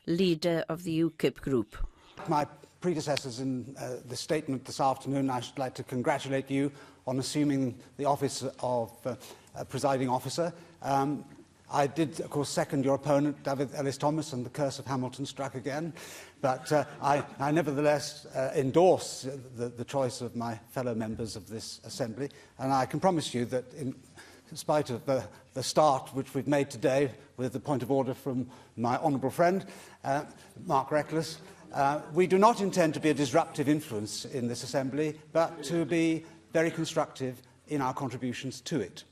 Leader of the UKIP Group. My predecessors in the statement this afternoon, I should like to congratulate you on assuming the office of presiding officer. I did, of course, second your opponent, David Ellis-Thomas, and the curse of Hamilton struck again. But I nevertheless endorse the choice of my fellow members of this Assembly. And I can promise you that in spite of the start which we've made today with the point of order from my honourable friend, Mark Reckless, we do not intend to be a disruptive influence in this Assembly, but to be very constructive in our contributions to it.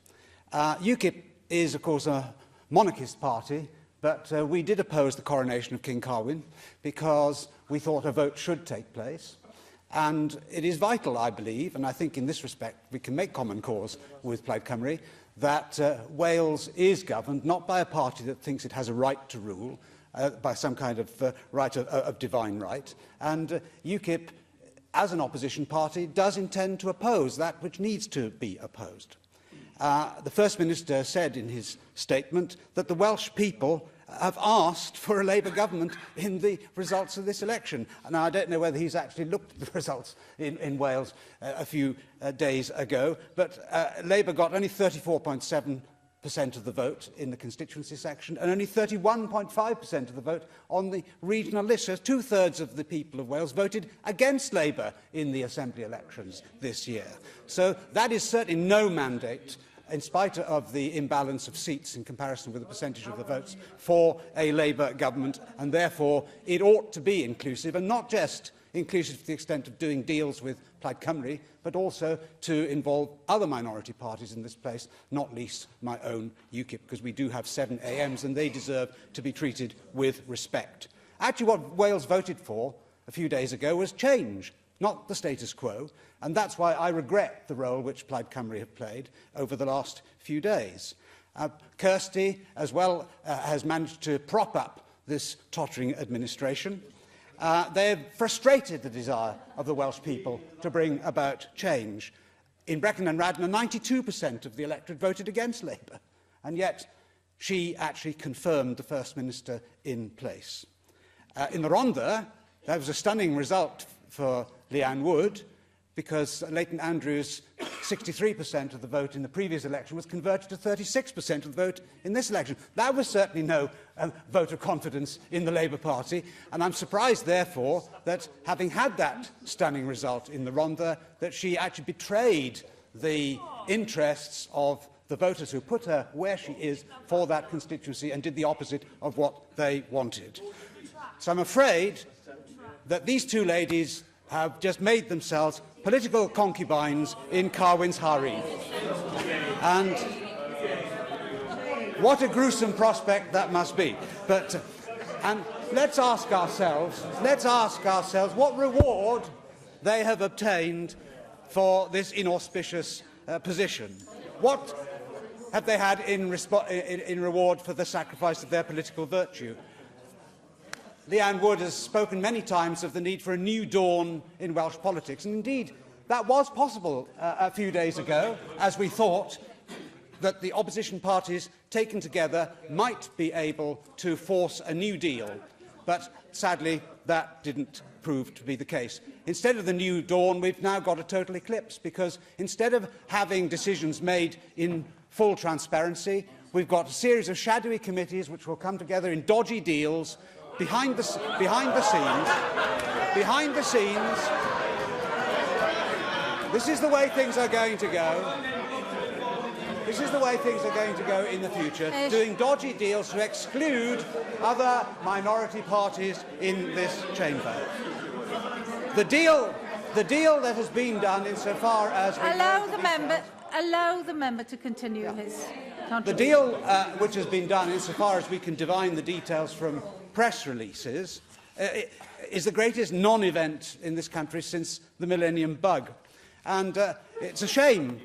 UKIP is, of course, a monarchist party, but we did oppose the coronation of King Carwyn because we thought a vote should take place. And it is vital, I believe, and I think in this respect we can make common cause with Plaid Cymru, that Wales is governed not by a party that thinks it has a right to rule, by some kind of right of divine right. And UKIP, as an opposition party, does intend to oppose that which needs to be opposed. The First Minister said in his statement that the Welsh people have asked for a Labour government in the results of this election. Now, I don't know whether he's actually looked at the results in Wales a few days ago, but Labour got only 34.7% of the vote in the constituency section and only 31.5% of the vote on the regional list. So two-thirds of the people of Wales voted against Labour in the Assembly elections this year. So that is certainly no mandate, in spite of the imbalance of seats in comparison with the percentage of the votes, for a Labour government, and therefore it ought to be inclusive, and not just inclusive to the extent of doing deals with Plaid Cymru, but also to involve other minority parties in this place, not least my own UKIP, because we do have 7 AMs and they deserve to be treated with respect. Actually, what Wales voted for a few days ago was change, not the status quo, and that's why I regret the role which Plaid Cymru have played over the last few days. Kirsty, as well, has managed to prop up this tottering administration. They have frustrated the desire of the Welsh people to bring about change. In Brecon and Radnor, 92% of the electorate voted against Labour, and yet she actually confirmed the First Minister in place. In the Rhondda, there was a stunning result for Leanne Wood, because Leighton Andrews' 63% of the vote in the previous election was converted to 36% of the vote in this election. That was certainly no vote of confidence in the Labour Party, and I'm surprised, therefore, that having had that stunning result in the Rhondda, that she actually betrayed the interests of the voters who put her where she is for that constituency and did the opposite of what they wanted. So I'm afraid that these two ladies have just made themselves political concubines in Carwyn's harem. And what a gruesome prospect that must be. And let's ask ourselves what reward they have obtained for this inauspicious position. What have they had in reward for the sacrifice of their political virtue? Leanne Wood has spoken many times of the need for a new dawn in Welsh politics, and indeed that was possible a few days ago, as we thought that the opposition parties taken together might be able to force a new deal, but sadly that didn't prove to be the case. Instead of the new dawn, we've now got a total eclipse, because instead of having decisions made in full transparency, we've got a series of shadowy committees which will come together in dodgy deals behind the scenes. This is the way things are going to go. This is the way things are going to go in the future, doing dodgy deals to exclude other minority parties in this chamber. The deal that has been done insofar as... Allow the member to continue his contribution. The deal which has been done insofar as we can divine the details from press releases is the greatest non-event in this country since the millennium bug. And it's a shame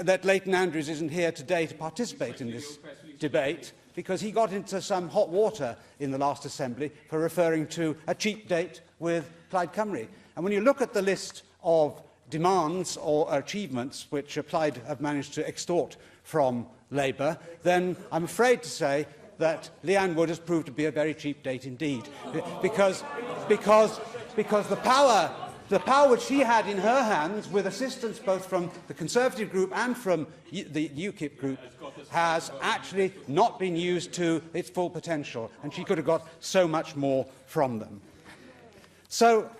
that Leighton Andrews isn't here today to participate in this debate, because he got into some hot water in the last Assembly for referring to a cheap date with Plaid Cymru. And when you look at the list of demands or achievements which Plaid have managed to extort from Labour, then I'm afraid to say that Leanne Wood has proved to be a very cheap date indeed, because the power which she had in her hands, with assistance both from the Conservative group and from the UKIP group, has actually not been used to its full potential, and she could have got so much more from them. So,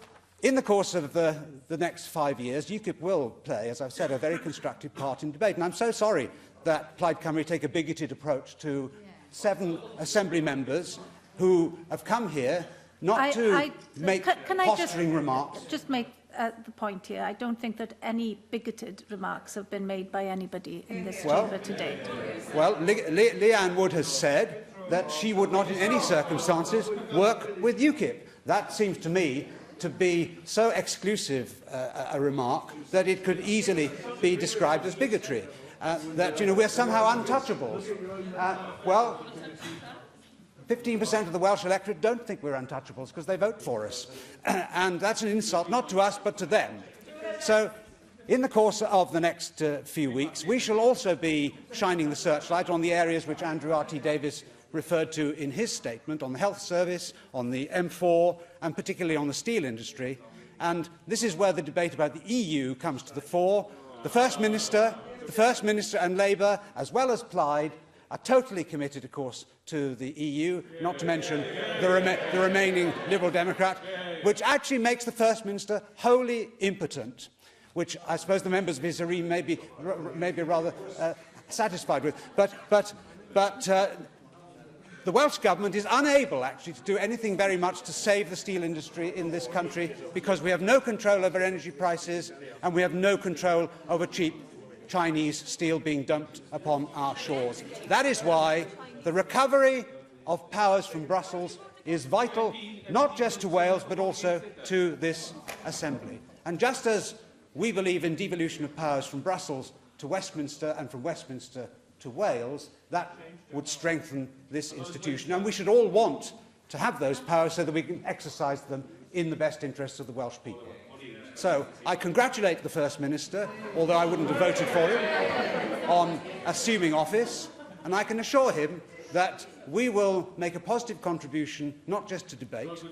in the course of the next 5 years, UKIP will play, as I've said, a very constructive part in debate. And I'm so sorry that Plaid Cymru take a bigoted approach to 7 Assembly members who have come here not to make posturing remarks. Just make the point here. I don't think that any bigoted remarks have been made by anybody in this chamber to date. Well, Leanne Wood has said that she would not in any circumstances work with UKIP. That seems to me to be so exclusive a remark that it could easily be described as bigotry. That, you know, we're somehow untouchables. Well, 15% of the Welsh electorate don't think we're untouchables because they vote for us. And that's an insult not to us but to them. So, in the course of the next few weeks, we shall also be shining the searchlight on the areas which Andrew R.T. Davies referred to in his statement, on the health service, on the M4, and particularly on the steel industry. And this is where the debate about the EU comes to the fore. The First Minister and Labour, as well as Plaid, are totally committed, of course, to the EU, not to mention the remaining Liberal Democrat, which actually makes the First Minister wholly impotent, which I suppose the members of his arena may be rather satisfied with. But the Welsh Government is unable, actually, to do anything very much to save the steel industry in this country, because we have no control over energy prices and we have no control over cheap Chinese steel being dumped upon our shores. That is why the recovery of powers from Brussels is vital, not just to Wales, but also to this Assembly. And just as we believe in devolution of powers from Brussels to Westminster and from Westminster to Wales, that would strengthen this institution. And we should all want to have those powers so that we can exercise them in the best interests of the Welsh people. So I congratulate the First Minister, although I wouldn't have voted for him, on assuming office, and I can assure him that we will make a positive contribution not just to debate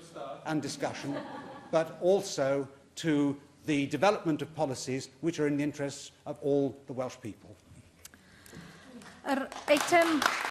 and discussion, but also to the development of policies which are in the interests of all the Welsh people.